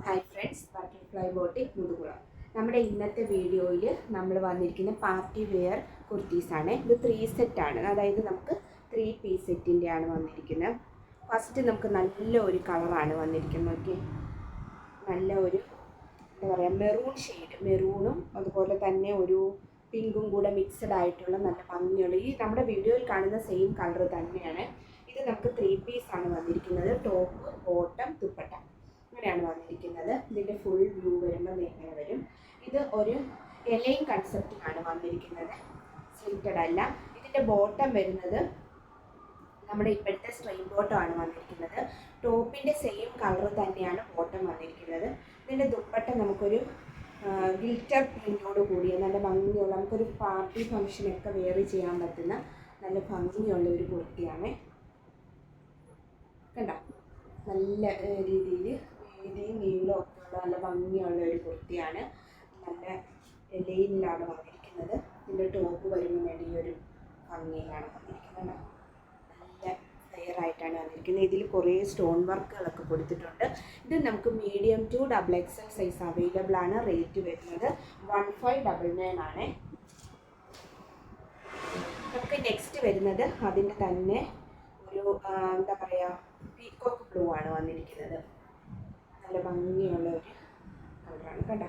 Hi friends, butterfly boutique Muthukulam. നമ്മുടെ ഇന്നത്തെ വീഡിയോയിൽ നമ്മൾ വന്നിരിക്കുന്ന പാർട്ടി വെയർ കുർത്തീസാണ്. ഇത് 3 സെറ്റാണ്, അതായത് നമുക്ക് 3 പീസ് സെറ്റിൻ്റെയാണ് വന്നിരിക്കുന്നത്. ഫസ്റ്റ് നമുക്ക് നല്ല ഒരു കളറാണ് വന്നിരിക്കുന്നത്. ഓക്കെ, നല്ല ഒരു എന്താ പറയുക, മെറൂൺ ഷെയ്ഡ്, മെറൂണും അതുപോലെ തന്നെ ഒരു പിങ്കും കൂടെ മിക്സഡ് ആയിട്ടുള്ള നല്ല ഭംഗിയുള്ള ഈ നമ്മുടെ വീഡിയോയിൽ കാണുന്ന സെയിം കളർ തന്നെയാണ്. ഇത് നമുക്ക് 3 പീസാണ് വന്നിരിക്കുന്നത്. ടോപ്പ്, ബോട്ടം, ദുപ്പട്ട അങ്ങനെയാണ് വന്നിരിക്കുന്നത്. ഇതിൻ്റെ ഫുൾ വ്യൂ വരുമ്പോൾ ഇങ്ങനെ വരും. ഇത് ഒരു എലൈൻ കൺസെപ്റ്റിലാണ് വന്നിരിക്കുന്നത്, സ്ലിറ്റഡ് അല്ല. ഇതിൻ്റെ ബോട്ടം വരുന്നത് നമ്മുടെ ഇപ്പോഴത്തെ സ്ട്രെയിറ്റ് ബോട്ടം ആണ് വന്നിരിക്കുന്നത്. ടോപ്പിൻ്റെ സെയിം കളർ തന്നെയാണ് ബോട്ടം വന്നിരിക്കുന്നത്. ഇതിൻ്റെ ദുപ്പട്ട നമുക്കൊരു ഗിൽറ്റർ പ്രിൻ്റോട് കൂടിയ നല്ല ഭംഗിയുള്ള, നമുക്കൊരു പാർട്ടി ഫംഗ്ഷനൊക്കെ വെയർ ചെയ്യാൻ പറ്റുന്ന നല്ല ഭംഗിയുള്ള ഒരു കുർത്തിയാണ്. കണ്ടോ, നല്ല രീതിയിൽ വീതിയും നീളവും ഒക്കെയുള്ള നല്ല ഭംഗിയുള്ള ഒരു കുർത്തിയാണ്. നല്ല ലൈനിലാണ് വന്നിരിക്കുന്നത്. ഇതിൻ്റെ ടോപ്പ് വരുമ്പോൾ വേണ്ടി ഈ ഒരു ഭംഗിയിലാണ് വന്നിരിക്കുന്നത്. നല്ല ക്ലിയർ ആയിട്ടാണ് വന്നിരിക്കുന്നത്. ഇതിൽ കുറേ സ്റ്റോൺ വർക്കുകളൊക്കെ കൊടുത്തിട്ടുണ്ട്. ഇത് നമുക്ക് medium to XXL size available ആണ്. റേറ്റ് വരുന്നത് 1599 ആണ്. നമുക്ക് നെക്സ്റ്റ് വരുന്നത് അതിൻ്റെ തന്നെ ഒരു എന്താ പറയുക, പീക്കോക്ക് ബ്ലൂ ആണ് വന്നിരിക്കുന്നത്. നല്ല ഭംഗിയുള്ള ഒരു കളറാണ്. കണ്ടോ,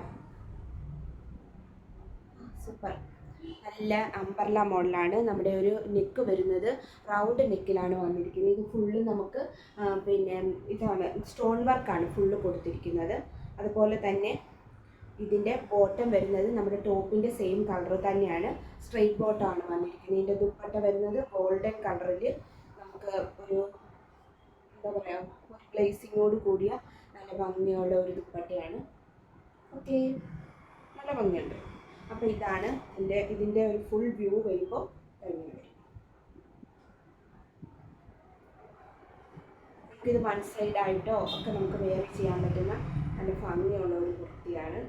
സൂപ്പർ. നല്ല അംബർല മോഡലാണ്. നമ്മുടെ ഒരു നെക്ക് വരുന്നത് റൗണ്ട് നെക്കിലാണ് വന്നിരിക്കുന്നത്. ഇത് ഫുള്ള് നമുക്ക് പിന്നെ ഇതാണ് സ്റ്റോൺ വർക്കാണ് ഫുള്ള് കൊടുത്തിരിക്കുന്നത്. അതുപോലെ തന്നെ ഇതിൻ്റെ ബോട്ടം വരുന്നത് നമ്മുടെ ടോപ്പിൻ്റെ സെയിം കളർ തന്നെയാണ്, സ്ട്രെയിറ്റ് ബോട്ടമാണ് വന്നിരിക്കുന്നത്. ഇതിൻ്റെ ദുപ്പട്ട വരുന്നത് ഗോൾഡൻ കളറിൽ നമുക്ക് ഒരു എന്താ പറയുക, ഒരു ഗ്ലേസിങ്ങോട് കൂടിയ നല്ല ഭംഗിയുള്ള ഒരു ദുപ്പട്ടയാണ്. ഓക്കെ, നല്ല ഭംഗിയുണ്ട്. അപ്പോൾ ഇതാണ് ഇതിൻ്റെ ഒരു ഫുൾ വ്യൂ വരുമ്പോൾ കഴിഞ്ഞു വരും. നമുക്കിത് വൺ സൈഡായിട്ടോ ഒക്കെ നമുക്ക് വെയർ ചെയ്യാൻ പറ്റുന്ന നല്ല ഭംഗിയുള്ള ഒരു കുർത്തിയാണ്.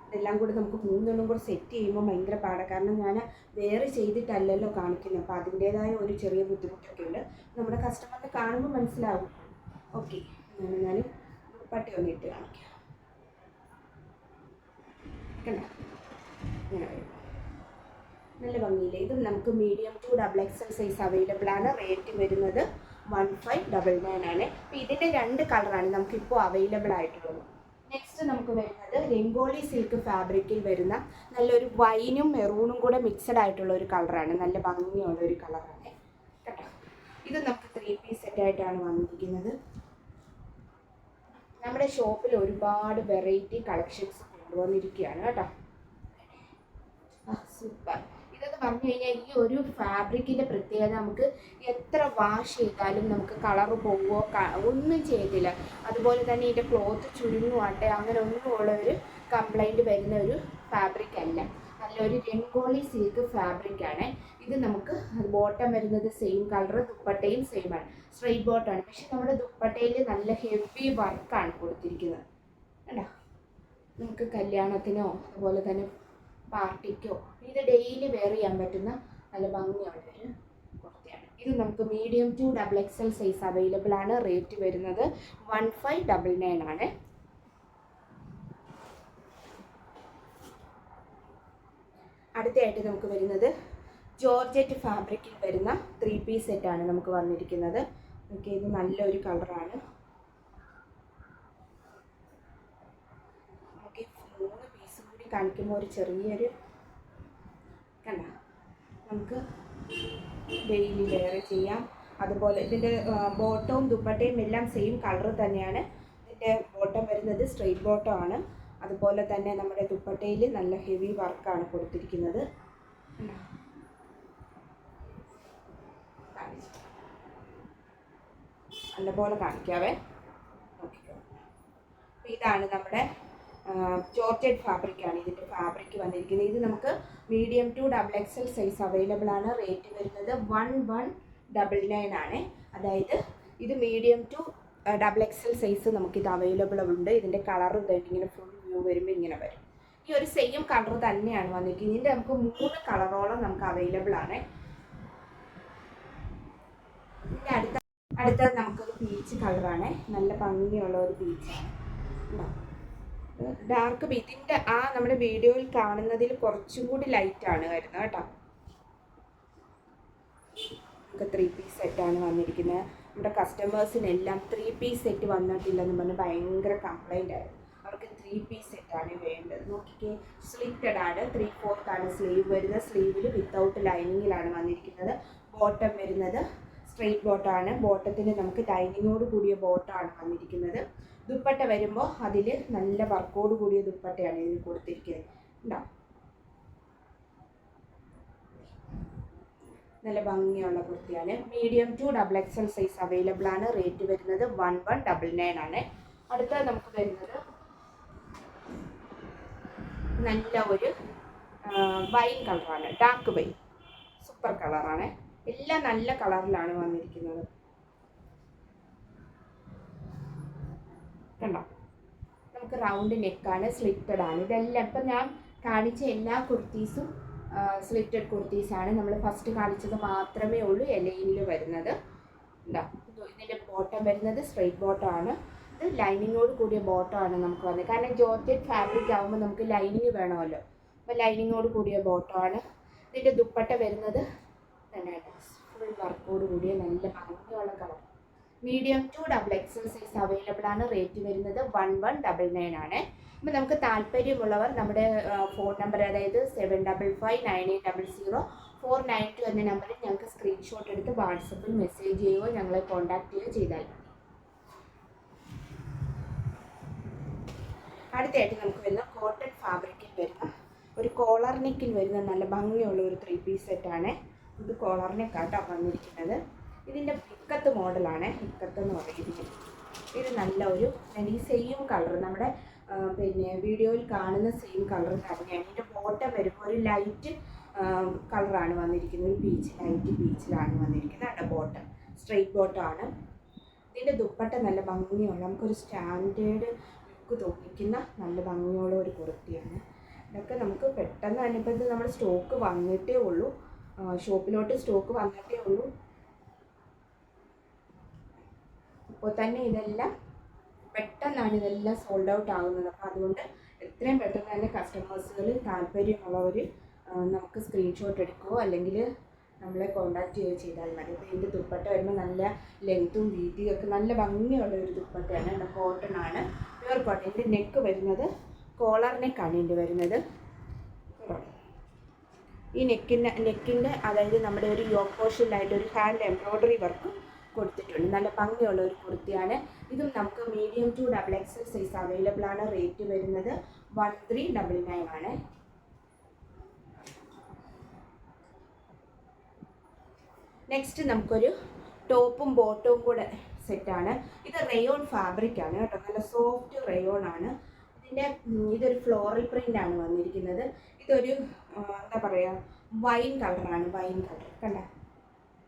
ഇതെല്ലാം കൂടി നമുക്ക് മൂന്നെണ്ണം കൂടെ സെറ്റ് ചെയ്യുമ്പോൾ ഭയങ്കര പാടാണ്. കാരണം ഞാൻ വേറെ ചെയ്തിട്ടല്ലല്ലോ കാണിക്കുന്നത്. അപ്പോൾ അതിൻ്റേതായ ഒരു ചെറിയ ബുദ്ധിമുട്ടൊക്കെ ഉണ്ട്. നമ്മുടെ കസ്റ്റമറിനെ കാണുമ്പോൾ മനസ്സിലാവും. ഓക്കെ, ഞാൻ പട്ടി ഒന്ന് ഇട്ട് കാണിക്കാം. കണ്ടോ, ഇങ്ങനെ വരും. നല്ല ഭംഗിയില്ലേ. ഇത് നമുക്ക് medium to XXL size available ആണ്. റേറ്റ് വരുന്നത് 1599 ആണ്. അപ്പോൾ ഇതിൻ്റെ 2 കളറാണ് നമുക്കിപ്പോൾ അവൈലബിൾ ആയിട്ടുള്ളത്. നെക്സ്റ്റ് നമുക്ക് വരുന്നത് രംഗോളി സിൽക്ക് ഫാബ്രിക്കിൽ വരുന്ന നല്ലൊരു വൈനും മെറൂണും കൂടെ മിക്സഡ് ആയിട്ടുള്ള ഒരു കളറാണ്. നല്ല ഭംഗിയുള്ള ഒരു കളറാണ് കേട്ടോ. ഇത് നമുക്ക് 3 പീസ് സെറ്റായിട്ടാണ് വന്നിരിക്കുന്നത്. നമ്മുടെ ഷോപ്പിൽ ഒരുപാട് വെറൈറ്റി കളക്ഷൻസ് കൊണ്ടുവന്നിരിക്കുകയാണ് കേട്ടോ. സൂപ്പർ. ഇതെന്ന് പറഞ്ഞു കഴിഞ്ഞാൽ ഈ ഒരു ഫാബ്രിക്കിൻ്റെ പ്രത്യേകത, നമുക്ക് എത്ര വാഷ് ചെയ്താലും നമുക്ക് കളറ് പോവുകയോ ഒന്നും ചെയ്തില്ല. അതുപോലെ തന്നെ ഇതിൻ്റെ ക്ലോത്ത് ചുരുങ്ങുവാട്ടെ അങ്ങനെ ഒന്നുമുള്ള ഒരു കംപ്ലൈൻറ്റ് വരുന്ന ഒരു ഫാബ്രിക് അല്ല. നല്ലൊരു രംഗോളി സിൽക്ക് ഫാബ്രിക്കാണ്. ഇത് നമുക്ക് ബോട്ടം വരുന്നത് സെയിം കളർ, ദുപ്പട്ടയും സെയിം ആണ്, സ്ട്രെയിറ്റ് ബോട്ടമാണ്. പക്ഷെ നമ്മുടെ ദുപ്പട്ടയിൽ നല്ല ഹെവി വർക്കാണ് കൊടുത്തിരിക്കുന്നത്. കണ്ടോ, നമുക്ക് കല്യാണത്തിനോ അതുപോലെ തന്നെ പാർട്ടിക്കോ ഇത് ഡെയിലി വെയർ ചെയ്യാൻ പറ്റുന്ന നല്ല ഭംഗിയുള്ള ഒരു കുർത്തിയാണ്. ഇത് നമുക്ക് medium to XXL size available ആണ്. റേറ്റ് വരുന്നത് 1599 ആണ്. അടുത്തതായിട്ട് നമുക്ക് വരുന്നത് ജോർജറ്റ് ഫാബ്രിക്കിൽ വരുന്ന 3 പീസ് സെറ്റാണ് നമുക്ക് വന്നിരിക്കുന്നത്. ഓക്കെ, ഇത് നല്ലൊരു കളറാണ്. ഓക്കെ, 3 പീസ് കൂടി കാണിക്കുമ്പോൾ ഒരു ചെറിയൊരു കണ്ട, നമുക്ക് ഡെയിലി വെയർ ചെയ്യാം. അതുപോലെ ഇതിൻ്റെ ബോട്ടവും ദുപ്പട്ടയും എല്ലാം സെയിം കളർ തന്നെയാണ്. ഇതിൻ്റെ ബോട്ടം വരുന്നത് സ്ട്രെയിറ്റ് ബോട്ടം ആണ്. അതുപോലെ തന്നെ നമ്മുടെ ദുപ്പട്ടയിൽ നല്ല ഹെവി വർക്കാണ് കൊടുത്തിരിക്കുന്നത്. നല്ലപോലെ കാണിക്കാവേ. നോക്കിക്കോ, ഇതാണ് നമ്മുടെ ജോർജറ്റ് ഫാബ്രിക്കാണ് ഇതിൻ്റെ ഫാബ്രിക് വന്നിരിക്കുന്നത്. ഇത് നമുക്ക് medium to XXL size available ആണ്. റേറ്റ് വരുന്നത് 1199 ആണ്. അതായത് ഇത് മീഡിയം ടു XXL സൈസ് നമുക്കിത് അവൈലബിൾ ഉണ്ട്. ഇതിൻ്റെ കളർ ഇങ്ങനെ ഫുൾ വ്യൂ വരുമ്പോൾ ഇങ്ങനെ വരും. ഈ ഒരു സെയിം കളർ തന്നെയാണ് വന്നിരിക്കുന്നത്. ഇതിൻ്റെ നമുക്ക് 3 കളറോളം നമുക്ക് അവൈലബിൾ ആണ്. ഇതിൻ്റെ അടുത്തത് നമുക്കൊരു പീച്ച് കളറാണ്, നല്ല ഭംഗിയുള്ള ഒരു പീച്ചാണ്. ഡാർക്ക് ഇതിൻ്റെ ആ നമ്മുടെ വീഡിയോയിൽ കാണുന്നതിൽ കുറച്ചും കൂടി ലൈറ്റാണ് വരുന്നത് കേട്ടോ. നമുക്ക് 3 പീസ് സെറ്റാണ് വന്നിരിക്കുന്നത്. നമ്മുടെ കസ്റ്റമേഴ്സിനെല്ലാം 3 പീസ് സെറ്റ് വന്നിട്ടില്ലെന്ന് പറഞ്ഞ് ഭയങ്കര കംപ്ലൈൻ്റ് ആയിരുന്നു. അവർക്ക് 3 പീസ് സെറ്റാണ് വേണ്ടത്. നോക്കിക്കേ, സ്ലിറ്റഡ് ആണ്, 3/4 ആണ് സ്ലീവ് വരുന്നത്. സ്ലീവിൽ വിത്തൗട്ട് ലൈനിങ്ങിലാണ് വന്നിരിക്കുന്നത്. ബോട്ടം വരുന്നത് സ്ട്രെയിറ്റ് ബോട്ടമാണ്. ബോട്ടത്തിന് നമുക്ക് ലൈനിങ്ങോട് കൂടിയ ബോട്ടമാണ് വന്നിരിക്കുന്നത്. ദുപ്പട്ട വരുമ്പോൾ അതിൽ നല്ല വർക്കോട് കൂടിയ ദുപ്പട്ടയാണ് ഇതിന് കൊടുത്തിരിക്കുന്നത്. ഉണ്ടാവും നല്ല ഭംഗിയുള്ള കുർത്തിയാണ്. Medium to XXL size available ആണ്. റേറ്റ് വരുന്നത് 1199 ആണ്. അടുത്തത് നമുക്ക് വരുന്നത് നല്ല ഒരു വൈൻ കളറാണ്, ഡാർക്ക് വൈൻ, സൂപ്പർ കളറാണ്. എല്ലാം നല്ല കളറിലാണ് വന്നിരിക്കുന്നത്. കണ്ടോ, നമുക്ക് റൗണ്ട് നെക്കാണ്, സ്ലിറ്റഡ് ആണ്. ഇതെല്ലാം ഇപ്പം ഞാൻ കാണിച്ച എല്ലാ കുർത്തീസും സ്ലിറ്റഡ് കുർത്തീസാണ്. നമ്മൾ ഫസ്റ്റ് കാണിച്ചത് മാത്രമേ ഉള്ളൂ എലയിൽ വരുന്നത്. എന്താ ഇതിൻ്റെ ബോട്ടം വരുന്നത് സ്ട്രെയിറ്റ് ബോട്ടമാണ്. ഇത് ലൈനിങ്ങോട് കൂടിയ ബോട്ടമാണ് നമുക്ക് വന്നത്. കാരണം ജോർജറ്റ് ഫാബ്രിക് ആകുമ്പോൾ നമുക്ക് ലൈനിങ് വേണമല്ലോ. അപ്പോൾ ലൈനിങ്ങോട് കൂടിയ ബോട്ടമാണ്. ഇതിൻ്റെ ദുപ്പട്ട വരുന്നത് ഫുൾ വർക്കോട് കൂടിയ നല്ല ഭംഗിയുള്ള colour. Medium to XXL size available ആണ്. റേറ്റ് വരുന്നത് 1199 ആണ്. അപ്പോൾ നമുക്ക് താല്പര്യമുള്ളവർ നമ്മുടെ ഫോൺ നമ്പർ, അതായത് 7559800492 എന്ന നമ്പറിൽ ഞങ്ങൾക്ക് സ്ക്രീൻഷോട്ട് എടുത്ത് വാട്സപ്പിൽ മെസ്സേജ് ചെയ്യുകയോ ഞങ്ങളെ കോൺടാക്ട് ചെയ്യുകയോ ചെയ്താൽ മതി. അടുത്തായിട്ട് നമുക്ക് വരുന്ന കോട്ടൺ ഫാബ്രിക്കിൽ വരുന്ന ഒരു കോളർ നെക്കിൽ വരുന്ന നല്ല ഭംഗിയുള്ള ഒരു 3 പീസ് സെറ്റാണ്. ഇത് കോളർ നെക്കാട്ടോ വന്നിരിക്കുന്നത്. ഇതിൻ്റെ ഇക്കത്ത് മോഡലാണ്, ഇക്കത്ത് എന്ന് പറയുന്നത്. ഇത് നല്ല ഒരു സെയിം കളർ, നമ്മുടെ പിന്നെ വീഡിയോയിൽ കാണുന്ന സെയിം കളർ തന്നെയാണ്. ഇതിൻ്റെ ബോട്ടം വരുമ്പോൾ ഒരു ലൈറ്റ് കളറാണ് വന്നിരിക്കുന്നത്, ഒരു പീച്ച്, ലൈറ്റ് പീച്ചിലാണ് വന്നിരിക്കുന്നത്. അവിടെ ബോട്ടം സ്ട്രെയിറ്റ് ബോട്ടമാണ്. ഇതിൻ്റെ ദുപ്പട്ട നല്ല ഭംഗിയുള്ള, നമുക്കൊരു സ്റ്റാൻഡേർഡ് ലുക്ക് തോന്നിക്കുന്ന നല്ല ഭംഗിയുള്ള ഒരു കുർത്തിയാണ്. ഇതൊക്കെ നമുക്ക് പെട്ടെന്ന് തന്നെ, ഇപ്പോൾ ഇത് നമ്മുടെ സ്റ്റോക്ക് വന്നിട്ടേ ഉള്ളൂ, ഷോപ്പിലോട്ട് സ്റ്റോക്ക് വന്നിട്ടേ ഉള്ളൂ. ഇപ്പോൾ തന്നെ ഇതെല്ലാം പെട്ടെന്നാണ് ഇതെല്ലാം സോൾഡ് ഔട്ട് ആകുന്നത്. അപ്പോൾ അതുകൊണ്ട് എത്രയും പെട്ടെന്ന് തന്നെ കസ്റ്റമേഴ്സുകൾ താല്പര്യമുള്ളവർ നമുക്ക് സ്ക്രീൻഷോട്ട് എടുക്കുകയോ അല്ലെങ്കിൽ നമ്മളെ കോൺടാക്റ്റ് ചെയ്യുകയോ ചെയ്താൽ മതി. അപ്പോൾ ഇതിൻ്റെ ദുപ്പട്ട വരുമ്പോൾ നല്ല ലെങ്ത്തും വീതിയും ഒക്കെ നല്ല ഭംഗിയുള്ള ഒരു ദുപ്പട്ടയാണ്. കോട്ടൺ ആണ്, പ്യുവർ കോട്ടൺ. ഇതിൻ്റെ നെക്ക് വരുന്നത് കോളർ നെക്കാണ് ഇതിൻ്റെ വരുന്നത്. ഈ നെക്കിൻ്റെ അതായത് നമ്മുടെ ഒരു യോക്ക് പോർഷനിലായിട്ട് ഒരു ഹാൻഡ് എംബ്രോയ്ഡറി വർക്ക് കൊടുത്തിട്ടുണ്ട്. നല്ല ഭംഗിയുള്ള ഒരു കുർത്തിയാണ്. ഇതും നമുക്ക് medium to XXL size available ആണ്. റേറ്റ് വരുന്നത് 1399 ആണ്. നെക്സ്റ്റ് നമുക്കൊരു ടോപ്പും ബോട്ടവും കൂടെ സെറ്റാണ്. ഇത് റയോൺ ഫാബ്രിക് ആണ് കേട്ടോ, നല്ല സോഫ്റ്റ് റയോൺ ആണ്. ഇതൊരു ഫ്ലോറൽ പ്രിൻ്റ് ആണ് വന്നിരിക്കുന്നത്. ഇതൊരു എന്താ പറയുക, വൈൻ കളറാണ്, വൈൻ കളർ. കണ്ട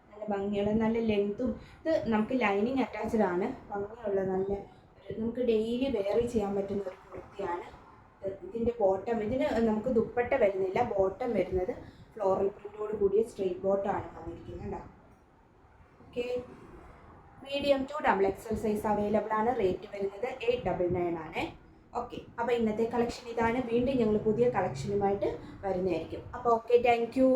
നല്ല ഭംഗിയുള്ള, നല്ല ലെങ്ത്തും. ഇത് നമുക്ക് ലൈനിങ് അറ്റാച്ച്ഡ് ആണ്. ഭംഗിയുള്ള നല്ല നമുക്ക് ഡെയിലി വെയർ ചെയ്യാൻ പറ്റുന്ന ഒരു കുർത്തിയാണ്. ഇതിൻ്റെ ബോട്ടം, ഇതിന് നമുക്ക് ദുപ്പട്ട വരുന്നില്ല, ബോട്ടം വരുന്നത് ഫ്ലോറൽ പ്രിൻ്റോട് കൂടിയ സ്ട്രെയിറ്റ് ബോട്ടമാണ് വന്നിരിക്കുന്നത്. Okay, medium to XXL size available ആണ്. റേറ്റ് വരുന്നത് 899 ആണ്. ഓക്കെ, അപ്പോൾ ഇന്നത്തെ കളക്ഷൻ ഇതാണ്. വീണ്ടും ഞങ്ങൾ പുതിയ കളക്ഷനുമായിട്ട് വരുന്നതായിരിക്കും. അപ്പോൾ ഓക്കെ, താങ്ക് യു.